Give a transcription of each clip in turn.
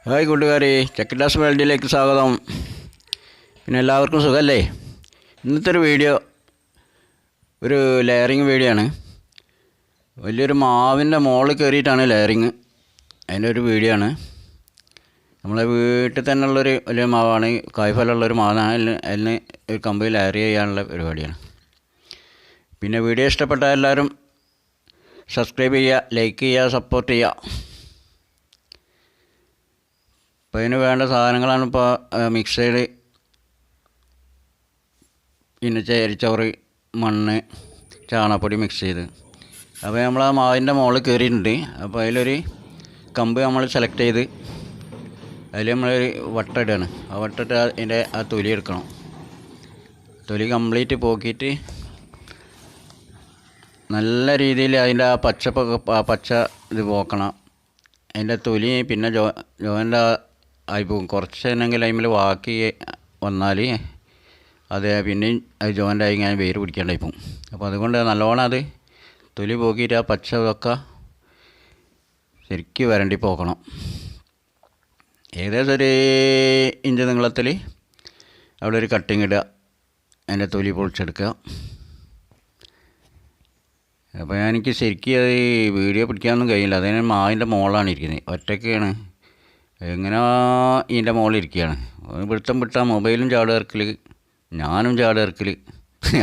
Hi കൂട്ടുകാരെ, ചെക്കിഡാസ് വേൾഡിലേക്ക് സ്വാഗതം. പിന്നെ എല്ലാവർക്കും സുഖമല്ലേ? ഇന്നത്തെ ഒരു വീഡിയോ ഒരു ലെയറിങ് വീഡിയോ ആണ്. വലിയൊരു മാവിൻ്റെ മുകളിൽ കയറിയിട്ടാണ് ലെയറിങ്. അതിൻ്റെ ഒരു വീഡിയോ ആണ്. നമ്മളെ വീട്ടിൽ തന്നെ ഉള്ളൊരു വലിയ മാവാണ്, കായ്ഫലമുള്ളൊരു മാവാണ്. അതിന് ഒരു കമ്പ് ലെയർ ചെയ്യാനുള്ള പരിപാടിയാണ്. പിന്നെ വീഡിയോ ഇഷ്ടപ്പെട്ട എല്ലാവരും സബ്സ്ക്രൈബ് ചെയ്യുക, ലൈക്ക് ചെയ്യുക, സപ്പോർട്ട് ചെയ്യുക. അപ്പോൾ അതിന് വേണ്ട സാധനങ്ങളാണ് ഇപ്പോൾ മിക്സഡ്, പിന്നെ ചേരിച്ചോറ്, മണ്ണ്, ചാണകപ്പൊടി മിക്സ് ചെയ്ത്. അപ്പോൾ നമ്മൾ ആ മാവിൻ്റെ മുകളിൽ കയറിയിട്ടുണ്ട്. അപ്പോൾ അതിലൊരു കമ്പ് നമ്മൾ സെലക്ട് ചെയ്ത് അതിൽ നമ്മളൊരു വട്ടമിടുകയാണ്. ആ വട്ടിട്ട് അതിൻ്റെ ആ തൊലി എടുക്കണം. തൊലി കംപ്ലീറ്റ് പോക്കിയിട്ട് നല്ല രീതിയിൽ അതിൻ്റെ ആ പച്ച ഇത് പോക്കണം. അതിൻ്റെ തൊലി പിന്നെ ജോയിൻ്റെ ആയി പോകും. കുറച്ച് എന്നെങ്കിൽ അതിൽ ബാക്കി വന്നാൽ അത് പിന്നെയും അത് ജോയിൻ്റ് ആയി ഇങ്ങനെ വേര് പിടിക്കാണ്ടായി പോകും. അപ്പോൾ അതുകൊണ്ട് നല്ലോണം അത് തൊലി പോക്കിയിട്ട് ആ പച്ച ഇതൊക്കെ ശരിക്കും വരണ്ടി പോക്കണം. ഏകദേശം ഒരു ഇഞ്ച് നീളത്തിൽ അവിടെ ഒരു കട്ടിങ് ഇടുക, അതിൻ്റെ തൊലി പൊളിച്ചെടുക്കുക. അപ്പോൾ എനിക്ക് ശരിക്കും അത് വീഡിയോ പിടിക്കാനൊന്നും കഴിയില്ല. അതിന് മാവിൻ്റെ മുകളിലാണ് ഇരിക്കുന്നത്, ഒറ്റയ്ക്കാണ്. എങ്ങനെ ഇതിൻ്റെ മുകളിൽ ഇരിക്കുകയാണ്. പിടുത്തം വിട്ടാൽ മൊബൈലും ചാടുകറക്കൽ, ഞാനും ചാടുകറക്കൽ.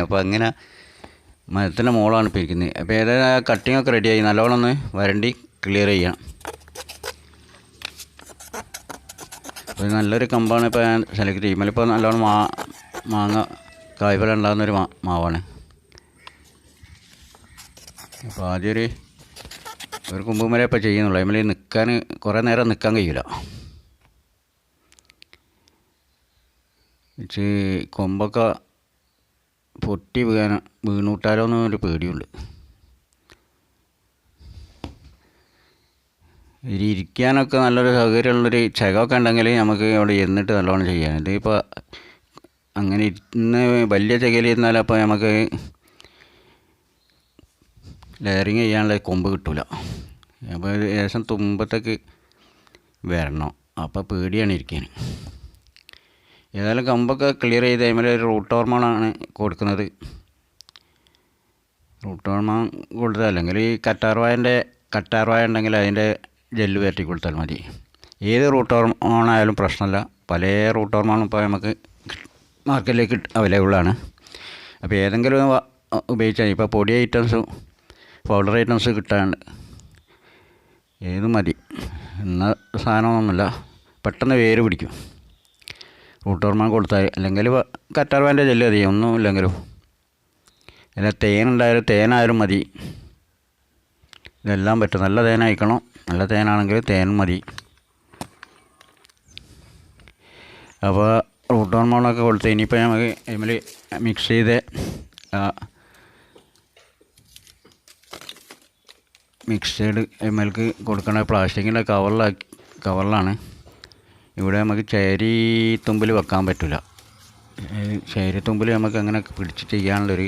അപ്പോൾ അങ്ങനെ മരത്തിൻ്റെ മുകളാണ് ഇപ്പോൾ ഇരിക്കുന്നത്. അപ്പോൾ ഏതായാലും കട്ടിങ്ങൊക്കെ റെഡിയായി. നല്ലോണം ഒന്ന് വരണ്ടി ക്ലിയർ ചെയ്യണം. അപ്പോൾ നല്ലൊരു കമ്പാണ് ഇപ്പോൾ ഞാൻ സെലക്ട് ചെയ്യുമ്പോൾ. ഇപ്പോൾ നല്ലോണം മാങ്ങ കായ്ഫലം ഉണ്ടാകുന്നൊരു മാവാണ്. അപ്പോൾ ആദ്യം ഒരു കുമ്പുമര ഇപ്പോൾ ചെയ്യുന്നുള്ളൂ. അതിൽ നിൽക്കാൻ കുറേ നേരം നിൽക്കാൻ കഴിയില്ല. കൊമ്പൊക്കെ പൊട്ടി വീണൂട്ടാലോ എന്നൊരു പേടിയുണ്ട്. ഇരിക്കാനൊക്കെ നല്ലൊരു സൗകര്യമുള്ളൊരു ചകമൊക്കെ ഉണ്ടെങ്കിൽ നമുക്ക് അവിടെ ഇരുന്നിട്ട് നല്ലോണം ചെയ്യാൻ. ഇതിപ്പോൾ അങ്ങനെ ഇന്ന് വലിയ ചകയിൽ ഇരുന്നാൽ അപ്പോൾ നമുക്ക് ലെയറിങ് ചെയ്യാനുള്ള കൊമ്പ് കിട്ടില്ല. അപ്പോൾ ഏകദേശം തുമ്പത്തേക്ക് വരണം. അപ്പോൾ പേടിയാണ് ഇരിക്കാൻ. ഏതായാലും കമ്പൊക്കെ ക്ലിയർ ചെയ്ത് അതിൽ ഒരു റൂട്ട് ഹോർമോണാണ് കൊടുക്കുന്നത്. റൂട്ട് ഹോർമോൺ കൊടുത്താൽ, അല്ലെങ്കിൽ ഈ കറ്റാർവായ ഉണ്ടെങ്കിൽ അതിൻ്റെ ജെല്ല് പരട്ടി കൊടുത്താൽ മതി. ഏത് റൂട്ട് ഹോർമോണായാലും പ്രശ്നമില്ല. പല റൂട്ട് ഹോർമോണും ഇപ്പോൾ നമുക്ക് മാർക്കറ്റിലേക്ക് അവൈലബിളാണ്. അപ്പോൾ ഏതെങ്കിലും ഉപയോഗിച്ചാൽ, ഇപ്പോൾ പൊടി ഐറ്റംസും പൗഡർ ഐറ്റംസ് കിട്ടാണ്ട് ഏതും മതി. എന്ന സാധനമൊന്നുമില്ല, പെട്ടെന്ന് വേര് പിടിക്കും റൂട്ട് ഹോർമോൺ കൊടുത്താൽ. അല്ലെങ്കിൽ കറ്റാർവാൻ്റെ ജെല്ല് മതി, ഒന്നും ഇല്ലെങ്കിലും. അല്ല തേനായാലും മതി. ഇതെല്ലാം പറ്റും. നല്ല തേനായിക്കണം. നല്ല തേനാണെങ്കിൽ തേൻ മതി. അപ്പോൾ റൂട്ട് ഹോർമോണൊക്കെ കൊടുത്ത് ഇനിയിപ്പോൾ നമുക്ക് അതിൽ മിക്സ് ചെയ്ത് മിക്സഡ് എമ്മൽക്ക് കൊടുക്കണ പ്ലാസ്റ്റിക്കിൻ്റെ കവറിലാണ്. ഇവിടെ നമുക്ക് ചേരിത്തുമ്പിൽ വെക്കാൻ പറ്റില്ല. ചേരിത്തുമ്പിൽ നമുക്ക് അങ്ങനെ പിടിച്ച് ചെയ്യാനുള്ളൊരു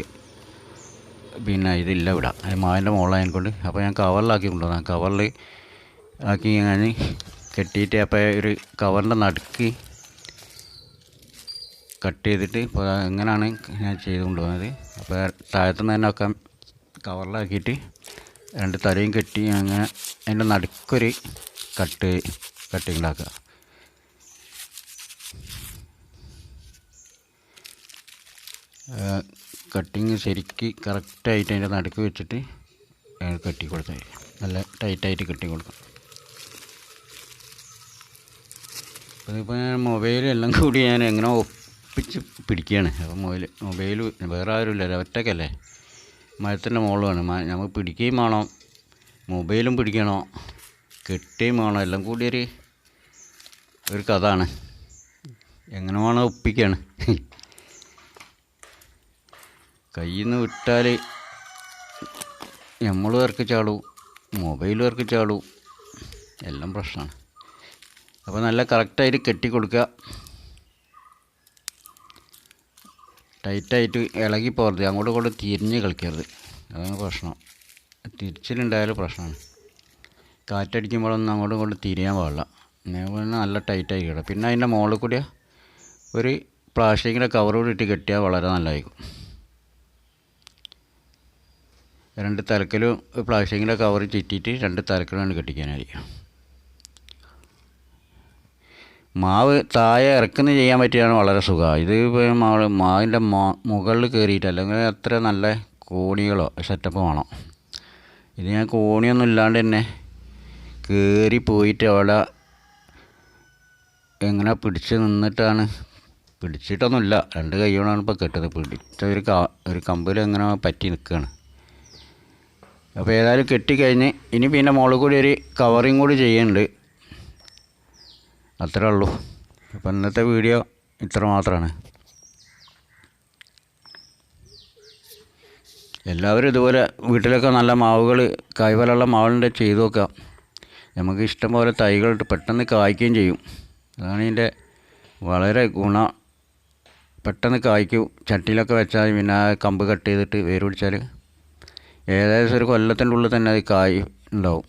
ഇതില്ല ഇവിടെ, മാവിൻ്റെ മുകളിലായതുകൊണ്ട്. അപ്പോൾ ഞാൻ കവറിലാക്കി കൊണ്ടുവന്നതാണ്. കവറിൽ ആക്കി ഞാൻ കെട്ടിയിട്ട്, അപ്പോൾ ഒരു കവറിൻ്റെ നടുക്ക് കട്ട് ചെയ്തിട്ട് ഇപ്പോൾ എങ്ങനെയാണ് ഞാൻ ചെയ്ത് കൊണ്ടുപോകുന്നത്. അപ്പോൾ താഴത്തുനിന്ന് തന്നെ ഒക്കെ കവറിലാക്കിയിട്ട് രണ്ട് തലയും കെട്ടി അങ്ങനെ അതിൻ്റെ നടുക്കൊരു കട്ടിങ് ഉണ്ടാക്കുക. കട്ടിങ് ശരിക്ക് കറക്റ്റായിട്ട് അതിൻ്റെ നടുക്ക് വെച്ചിട്ട് കെട്ടി കൊടുത്താൽ നല്ല ടൈറ്റായിട്ട് കെട്ടി കൊടുക്കണം. അതിപ്പോൾ ഞാൻ മൊബൈലെല്ലാം കൂടി ഞാൻ എങ്ങനെ ഒപ്പിച്ച് പിടിക്കുകയാണ്. അപ്പോൾ മൊബൈൽ വേറെ ആരുമില്ല, ഒറ്റക്കല്ലേ, മരത്തിൻ്റെ മുകളിലാണ്. നമുക്ക് പിടിക്കുകയും വേണം, മൊബൈലും പിടിക്കണോ, കെട്ടുകയും വേണം. എല്ലാം കൂടി ഒരു കഥയാണ്. എങ്ങനെ വേണം ഒപ്പിക്കുകയാണ്. കയ്യിൽ നിന്ന് വിട്ടാൽ നമ്മൾ വർക്ക് ചാടും, മൊബൈൽ വർക്ക് ചാടും, എല്ലാം പ്രശ്നമാണ്. അപ്പോൾ നല്ല കറക്റ്റായിട്ട് കെട്ടി കൊടുക്കുക. ടൈറ്റായിട്ട് ഇളകി പോകരുത്, അങ്ങോട്ടും ഇങ്ങോട്ടും തിരിഞ്ഞ് കളിക്കരുത്. അതാണ് പ്രശ്നം. തിരിച്ചിലുണ്ടായാലും പ്രശ്നമാണ്. കാറ്റടിക്കുമ്പോഴൊന്നും അങ്ങോട്ടും ഇങ്ങോട്ടും തിരിയാൻ പാടില്ല. പിന്നെ നല്ല ടൈറ്റായി കിട്ടും. പിന്നെ അതിൻ്റെ മുകളിൽ കൂടി ഒരു പ്ലാസ്റ്റിക്കിൻ്റെ കവർ കൂടി ഇട്ട് കെട്ടിയാൽ വളരെ നല്ലതായിരിക്കും. 2 തലക്കലും പ്ലാസ്റ്റിക്കിൻ്റെ കവർ ചുറ്റിയിട്ട് 2 തലക്കലാണ് കെട്ടിക്കാനായിരിക്കും. മാവ് താഴെ ഇറക്കുന്ന ചെയ്യാൻ പറ്റിയാണ് വളരെ സുഖമാണ്. ഇത് ഇപ്പോൾ മാവിൻ്റെ മുകളിൽ കയറിയിട്ട് അല്ലെങ്കിൽ അത്ര നല്ല കോണികളോ സെറ്റപ്പ് വേണം. ഇത് ഞാൻ കോണിയൊന്നും ഇല്ലാണ്ട് തന്നെ കയറി പോയിട്ട് അവിടെ എങ്ങനെ പിടിച്ച് നിന്നിട്ടാണ്, പിടിച്ചിട്ടൊന്നുമില്ല, 2 കൈ കൊണ്ടാണ് ഇപ്പോൾ കെട്ടുന്നത്. പിടിച്ച ഒരു കമ്പിൽ എങ്ങനെ പറ്റി നിൽക്കുകയാണ്. അപ്പോൾ ഏതായാലും കെട്ടിക്കഴിഞ്ഞ് ഇനി പിന്നെ മുകളിൽ കൂടി ഒരു കവറിങ് കൂടി ചെയ്യുന്നുണ്ട്. അത്രേ ഉള്ളൂ. അപ്പോൾ ഇന്നത്തെ വീഡിയോ ഇത്ര മാത്രമാണ്. എല്ലാവരും ഇതുപോലെ വീട്ടിലൊക്കെ നല്ല മാവുകൾ കായ്ഫലമുള്ള മാവുകളുടെ ചെയ്ത് നോക്കാം. നമുക്ക് ഇഷ്ടം പോലെ തൈകളിട്ട് പെട്ടെന്ന് കായ്ക്കുകയും ചെയ്യും. അതാണ് ഇതിൻ്റെ വളരെ ഗുണം. പെട്ടെന്ന് കായ്ക്കും. ചട്ടിയിലൊക്കെ വെച്ചാൽ പിന്നെ ആ കമ്പ് കട്ട് ചെയ്തിട്ട് വേര് പിടിച്ചാൽ ഏകദേശം ഒരു കൊല്ലത്തിൻ്റെ ഉള്ളിൽ തന്നെ അത് കായ് ഉണ്ടാവും.